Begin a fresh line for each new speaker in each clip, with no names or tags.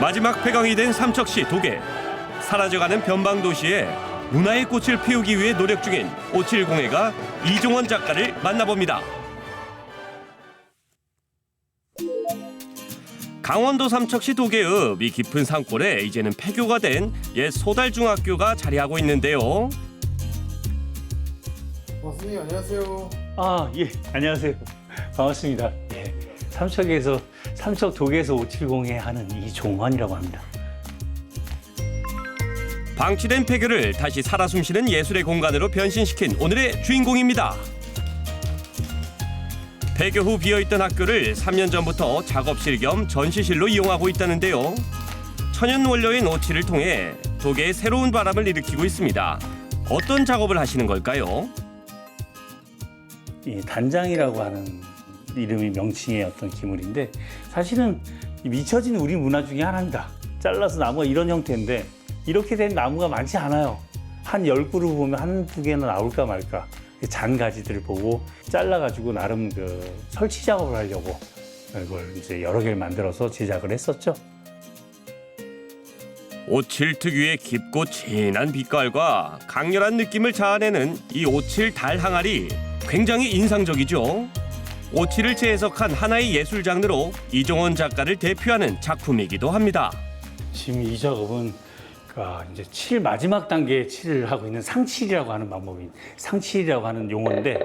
마지막 폐광이 된 삼척시 도계. 사라져가는 변방도시에 문화의 꽃을 피우기 위해 노력 중인 오칠공예가 이종원 작가를 만나봅니다. 강원도 삼척시 도계의 미 깊은 산골에 이제는 폐교가 된 옛 소달중학교가 자리하고 있는데요.
선생님 안녕하세요.
예, 안녕하세요. 반갑습니다. 예, 삼척에서 삼척 도계에서 570에 하는 이종원이라고 합니다.
방치된 폐교를 다시 살아 숨쉬는 예술의 공간으로 변신시킨 오늘의 주인공입니다. 폐교 후 비어있던 학교를 3년 전부터 작업실 겸 전시실로 이용하고 있다는데요. 천연 원료인 오칠을 통해 도계에 새로운 바람을 일으키고 있습니다. 어떤 작업을 하시는 걸까요?
이 단장이라고 하는 이름이 명칭의 어떤 기물인데 사실은 미쳐진 우리 문화 중에 하나입니다. 잘라서 나무가 이런 형태인데 이렇게 된 나무가 많지 않아요. 한 10그루 보면 한두 개나 나올까 말까. 잔가지들을 보고 잘라가지고 나름 그 설치 작업을 하려고 이걸 이제 여러 개를 만들어서 제작을 했었죠.
오칠 특유의 깊고 진한 빛깔과 강렬한 느낌을 자아내는 이 오칠 달 항아리 굉장히 인상적이죠. 오칠을 재해석한 하나의 예술 장르로 이종원 작가를 대표하는 작품이기도 합니다.
지금 이 작업은 이제 칠 마지막 단계에 칠을 하고 있는 상칠이라고 하는 방법인 상칠이라고 하는 용어인데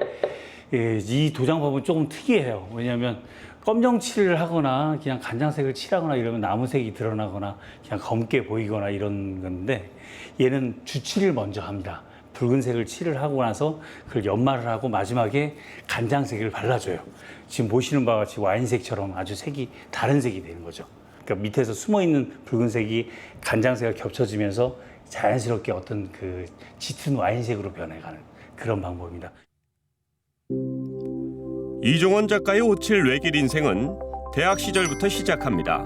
이 도장법은 조금 특이해요. 왜냐하면 검정칠을 하거나 그냥 간장색을 칠하거나 이러면 나무색이 드러나거나 그냥 검게 보이거나 이런 건데 얘는 주칠을 먼저 합니다. 붉은색을 칠을 하고 나서 그걸 연마를 하고 마지막에 간장색을 발라줘요. 지금 보시는 바와 같이 와인색처럼 아주 색이 다른 색이 되는 거죠. 그러니까 밑에서 숨어있는 붉은색이 간장색과 겹쳐지면서 자연스럽게 어떤 그 짙은 와인색으로 변해가는 그런 방법입니다.
이종원 작가의 오칠 외길 인생은 대학 시절부터 시작합니다.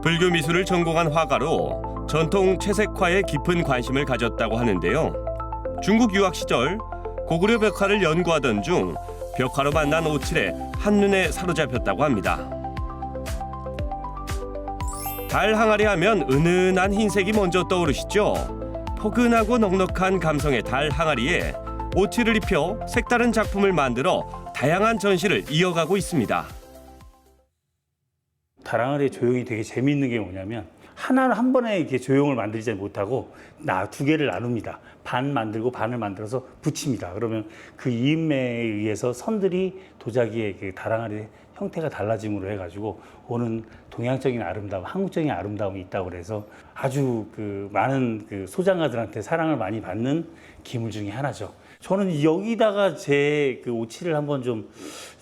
불교 미술을 전공한 화가로 전통 채색화에 깊은 관심을 가졌다고 하는데요. 중국 유학 시절 고구려 벽화를 연구하던 중 벽화로 만난 오칠에 한눈에 사로잡혔다고 합니다. 달 항아리 하면 은은한 흰색이 먼저 떠오르시죠? 포근하고 넉넉한 감성의 달 항아리에 오칠을 입혀 색다른 작품을 만들어 다양한 전시를 이어가고 있습니다.
달 항아리의 조형이 되게 재미있는 게 뭐냐면 하나를 한 번에 이렇게 조형을 만들지 못하고 두 개를 나눕니다. 반 만들고 반을 만들어서 붙입니다. 그러면 그 이음매에 의해서 선들이 도자기의 그 달 항아리의 형태가 달라짐으로 해가지고 오는 동양적인 아름다움, 한국적인 아름다움이 있다고 그래서 아주 그 많은 그 소장가들한테 사랑을 많이 받는 기물 중에 하나죠. 저는 여기다가 제 그 오칠을 한번 좀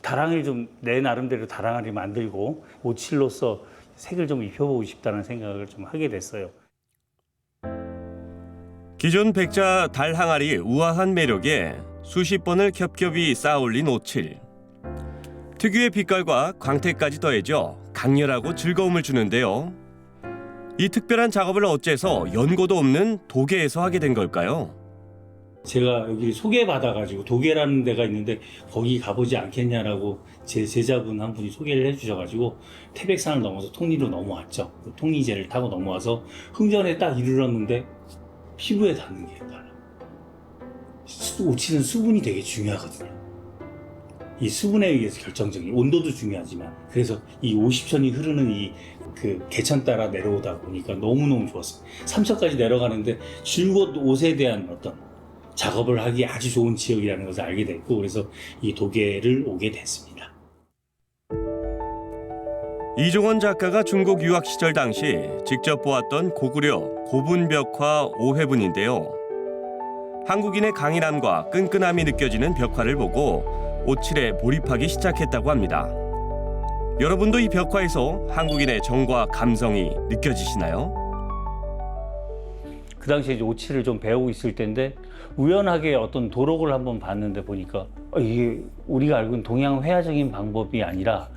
다랑을 좀 내 나름대로 다랑아리 만들고 오칠로서 색을 좀 입혀보고 싶다는 생각을 좀 하게 됐어요.
기존 백자 달 항아리의 우아한 매력에 수십 번을 겹겹이 쌓아올린 오칠. 특유의 빛깔과 광택까지 더해져 강렬하고 즐거움을 주는데요. 이 특별한 작업을 어째서 연고도 없는 도계에서 하게 된 걸까요?
제가 여기 소개받아가지고 도계라는 데가 있는데 거기 가보지 않겠냐라고 제 제자분 한 분이 소개를 해주셔가지고 태백산을 넘어서 통리로 넘어왔죠. 그 통리제를 타고 넘어와서 흥전에 딱 이르렀는데 피부에 닿는 게 달라. 오칠은 수분이 되게 중요하거든요. 이 수분에 의해서 결정적인 온도도 중요하지만 그래서 이 50천이 흐르는 이 그 개천 따라 내려오다 보니까 너무너무 좋았어요. 삼척까지 내려가는데 줄곧 옷에 대한 어떤 작업을 하기 아주 좋은 지역이라는 것을 알게 됐고 그래서 이 도계를 오게 됐습니다.
이종원 작가가 중국 유학 시절 당시 직접 보았던 고구려 고분벽화 5회분인데요. 한국인의 강인함과 끈끈함이 느껴지는 벽화를 보고 오칠에 몰입하기 시작했다고 합니다. 여러분도 이 벽화에서 한국인의 정과 감성이 느껴지시나요?
그 당시에 이제 오칠을 좀 배우고 있을 때인데 우연하게 어떤 도록을 한번 봤는데 보니까 이게 우리가 알고 있는 동양 회화적인 방법이 아니라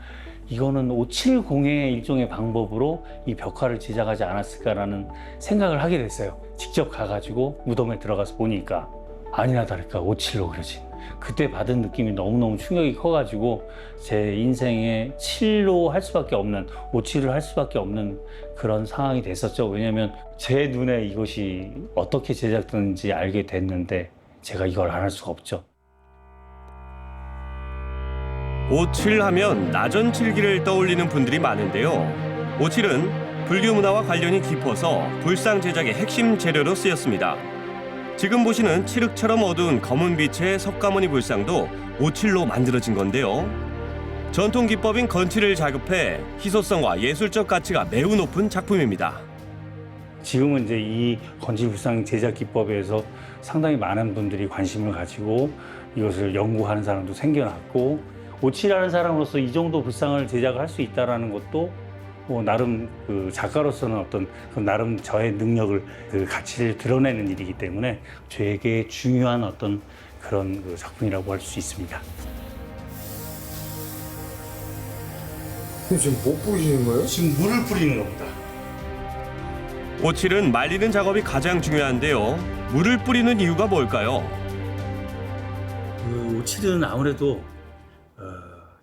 이거는 오칠공예의 일종의 방법으로 이 벽화를 제작하지 않았을까라는 생각을 하게 됐어요. 직접 가가지고 무덤에 들어가서 보니까 아니나 다를까 오칠로 그려진 그때 받은 느낌이 너무너무 충격이 커가지고 제 인생에 칠로 할 수밖에 없는, 오칠을 할 수밖에 없는 그런 상황이 됐었죠. 왜냐하면 제 눈에 이것이 어떻게 제작되는지 알게 됐는데 제가 이걸 안 할 수가 없죠.
오칠하면 나전칠기를 떠올리는 분들이 많은데요. 오칠은 불교 문화와 관련이 깊어서 불상 제작의 핵심 재료로 쓰였습니다. 지금 보시는 칠흑처럼 어두운 검은 빛의 석가모니 불상도 오칠로 만들어진 건데요. 전통 기법인 건칠을 자급해 희소성과 예술적 가치가 매우 높은 작품입니다.
지금은 이제 이 건질불상 제작 기법에서 상당히 많은 분들이 관심을 가지고 이것을 연구하는 사람도 생겨났고, 오칠하는 사람으로서 이 정도 불상을 제작을 할 수 있다는 것도 나름 그 작가로서는 어떤 그 나름 저의 능력을, 그 가치를 드러내는 일이기 때문에 되게 중요한 어떤 그런 그 작품이라고 할 수 있습니다.
근데 지금 뭐 뿌리시는 거예요?
지금 물을 뿌리는 겁니다.
오칠은 말리는 작업이 가장 중요한데요. 물을 뿌리는 이유가 뭘까요?
그 오칠은 아무래도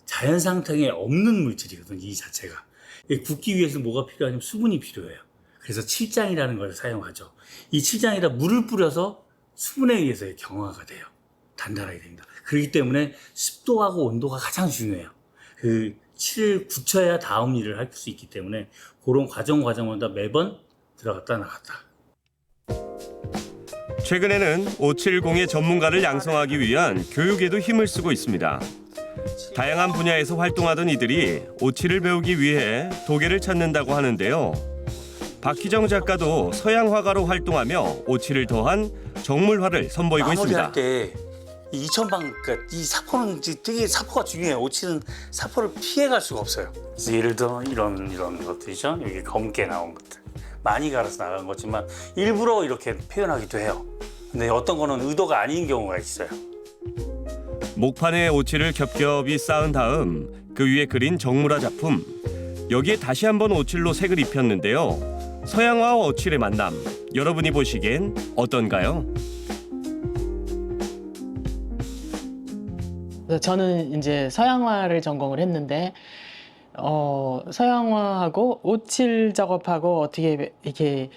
자연 상태에 없는 물질이거든요. 이 자체가. 굽기 위해서 뭐가 필요하냐면 수분이 필요해요. 그래서 칠장이라는 걸 사용하죠. 이 칠장에다 물을 뿌려서 수분에 의해서 경화가 돼요. 단단하게 됩니다. 그렇기 때문에 습도하고 온도가 가장 중요해요. 그 칠을 굳혀야 다음 일을 할 수 있기 때문에 그런 과정마다 매번 들어갔다 나갔다.
최근에는 오칠공예 전문가를 양성하기 위한 교육에도 힘을 쓰고 있습니다. 다양한 분야에서 활동하던 이들이 오칠을 배우기 위해 도계를 찾는다고 하는데요. 박희정 작가도 서양 화가로 활동하며 오칠을 더한 정물화를 선보이고 있습니다.
마무리할 때 이 이천방, 그러니까 이 사포는 되게 사포가 중요해요. 오칠은 사포를 피해갈 수가 없어요. 그래서 예를 들어 이런 것들이죠. 여기 검게 나온 것들. 많이 갈아서 나간 거지만 일부러 이렇게 표현하기도 해요. 근데 어떤 거는 의도가 아닌 경우가 있어요.
목판에 오칠을 겹겹이 쌓은 다음 그 위에 그린 정물화 작품. 여기에 다시 한번 오칠로 색을 입혔는데요. 서양화와 오칠의 만남. 여러분이 보시기엔 어떤가요?
저는 이제 서양화를 전공을 했는데 서양화하고 오칠 작업하고 어떻게 이렇게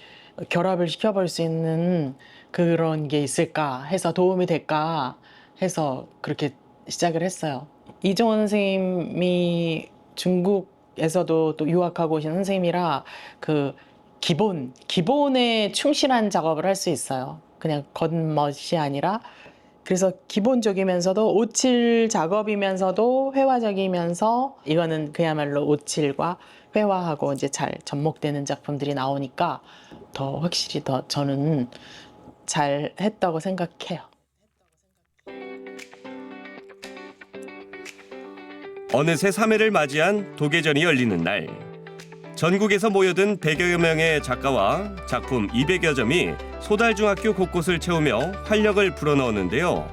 결합을 시켜볼 수 있는 그런 게 있을까 해서 도움이 될까 해서 그렇게 시작을 했어요. 이종원 선생님이 중국에서도 또 유학하고 오신 선생님이라 그 기본에 충실한 작업을 할 수 있어요. 그냥 겉멋이 아니라. 그래서 기본적이면서도 오칠 작업이면서도 회화적이면서 이거는 그야말로 오칠과 회화하고 이제 잘 접목되는 작품들이 나오니까 더 확실히 더 저는 잘 했다고 생각해요.
어느새 3회를 맞이한 도계전이 열리는 날. 전국에서 모여든 100여 명의 작가와 작품 200여 점이 소달중학교 곳곳을 채우며 활력을 불어넣었는데요.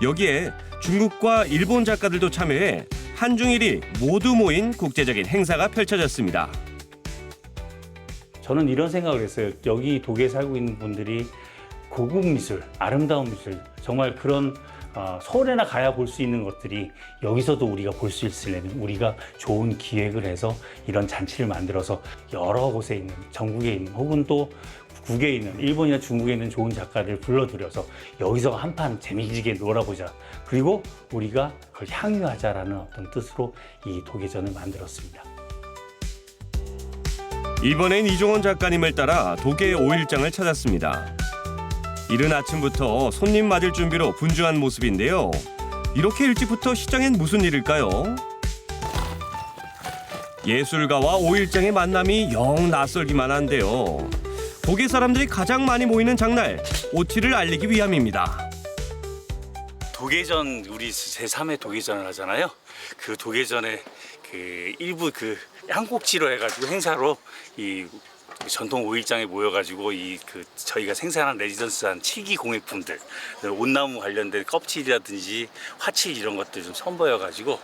여기에 중국과 일본 작가들도 참여해 한중일이 모두 모인 국제적인 행사가 펼쳐졌습니다.
저는 이런 생각을 했어요. 여기 독일에 살고 있는 분들이 고급 미술, 아름다운 미술, 정말 그런 서울에나 가야 볼 수 있는 것들이 여기서도 우리가 볼 수 있으려면 우리가 좋은 기획을 해서 이런 잔치를 만들어서 여러 곳에 있는, 전국에 있는 혹은 또 국에 있는, 일본이나 중국에 있는 좋은 작가를 불러들여서 여기서 한판 재미지게 놀아보자. 그리고 우리가 그걸 향유하자라는 어떤 뜻으로 이 도계전을 만들었습니다.
이번엔 이종원 작가님을 따라 도계 5일장을 찾았습니다. 이른 아침부터 손님 맞을 준비로 분주한 모습인데요. 이렇게 일찍부터 시장엔 무슨 일일까요? 예술가와 5일장의 만남이 영 낯설기만 한데요. 도계 사람들이 가장 많이 모이는 장날, 오칠을 알리기 위함입니다.
도계전, 우리 제3회 도계전을 하잖아요. 그 도계전에 그 일부 그 한국지로 해가지고 행사로 이 전통 5일장에 모여가지고 저희가 생산한 레지던스한 칠기 공예품들, 온나무 관련된 껍질이라든지 화칠 이런 것들 좀 선보여가지고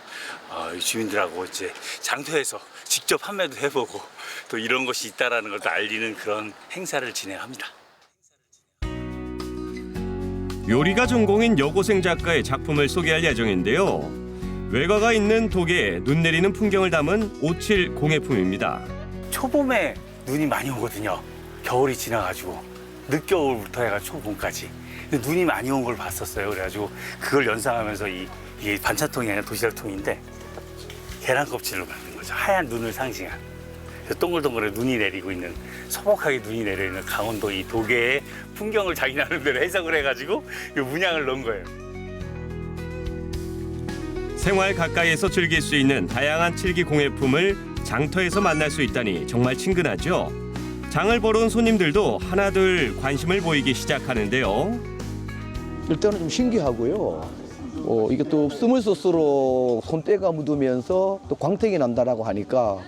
주민들하고 이제 장터에서 직접 판매도 해보고 또 이런 것이 있다라는 걸 알리는 그런 행사를 진행합니다.
요리가 전공인 여고생 작가의 작품을 소개할 예정인데요. 외과가 있는 도계에 눈 내리는 풍경을 담은 오칠 공예품입니다.
초봄에 눈이 많이 오거든요. 겨울이 지나가지고 늦겨울부터 해가지고 초봄까지. 근데 눈이 많이 온 걸 봤었어요. 그래가지고 그걸 연상하면서 이게 반찬통이 아니라 도시락통인데 계란 껍질로 만든 거죠. 하얀 눈을 상징한. 동글동글한 눈이 내리고 있는, 소복하게 눈이 내려있는 강원도 이 도계의 풍경을 자기 나름대로 해석을 해가지고 이 문양을 넣은 거예요.
생활 가까이에서 즐길 수 있는 다양한 칠기 공예품을 장터에서 만날 수 있다니 정말 친근하죠. 장을 보러 온 손님들도 하나둘 관심을 보이기 시작하는데요.
일단은 좀 신기하고요. 이게 또 쓰면 쓸수록 손때가 묻으면서 또 광택이 난다라고 하니까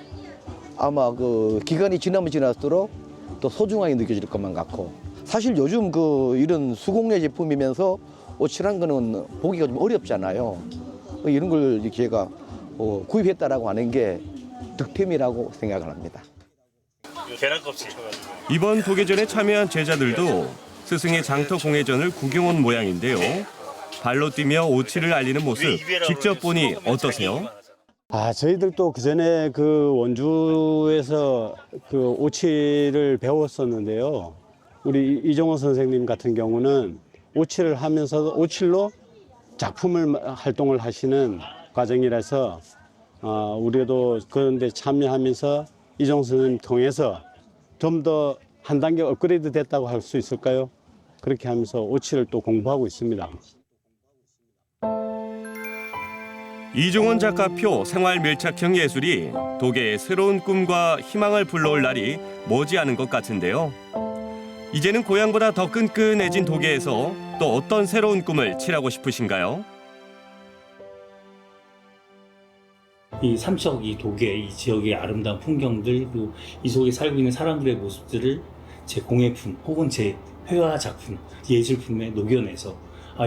아마 그 기간이 지나면 지날수록 또 소중하게 느껴질 것만 같고, 사실 요즘 이런 수공예 제품이면서 오칠한 거는 보기가 좀 어렵잖아요. 이런 걸 제가 구입했다라고 하는 게 득템이라고 생각을 합니다.
계란 껍질.
이번 도계전에 참여한 제자들도 스승의 장터 공예전을 구경 온 모양인데요. 발로 뛰며 오칠을 알리는 모습 직접 보니 어떠세요?
저희들도 그전에 원주에서 오칠을 배웠었는데요. 우리 이종호 선생님 같은 경우는 오칠을 하면서 오칠로 작품을 활동을 하시는 과정이라서 우리도 그런데 참여하면서 이종호 선생님 통해서 좀 더 한 단계 업그레이드 됐다고 할 수 있을까요? 그렇게 하면서 오칠을 또 공부하고 있습니다.
이종원 작가표 생활 밀착형 예술이 도계의 새로운 꿈과 희망을 불러올 날이 머지않은 것 같은데요. 이제는 고향보다 더 끈끈해진 도계에서 또 어떤 새로운 꿈을 칠하고 싶으신가요?
이 삼척, 이 도계, 이 지역의 아름다운 풍경들, 그리고 이 속에 살고 있는 사람들의 모습들을 제 공예품 혹은 제 회화 작품, 예술품에 녹여내서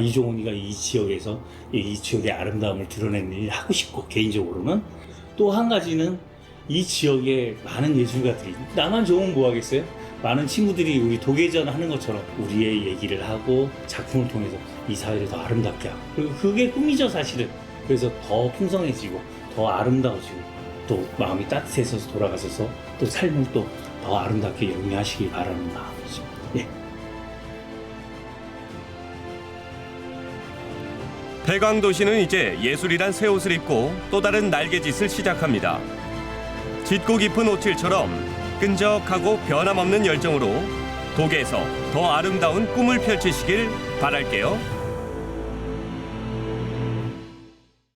이종훈이가 이 지역에서 이 지역의 아름다움을 드러내는 일을 하고 싶고, 개인적으로는 또 한 가지는 이 지역의 많은 예술가들이, 나만 좋으면 뭐 하겠어요? 많은 친구들이 우리 도계전 하는 것처럼 우리의 얘기를 하고 작품을 통해서 이 사회를 더 아름답게 하고, 그리고 그게 꿈이죠, 사실은. 그래서 더 풍성해지고 더 아름다워지고 또 마음이 따뜻해져서 돌아가셔서 또 삶을 또 더 아름답게 영위하시길 바라는 마음이죠. 네.
대광도시는 이제 예술이란 새 옷을 입고 또 다른 날개짓을 시작합니다. 짙고 깊은 오칠처럼 끈적하고 변함없는 열정으로 도계에서 더 아름다운 꿈을 펼치시길 바랄게요.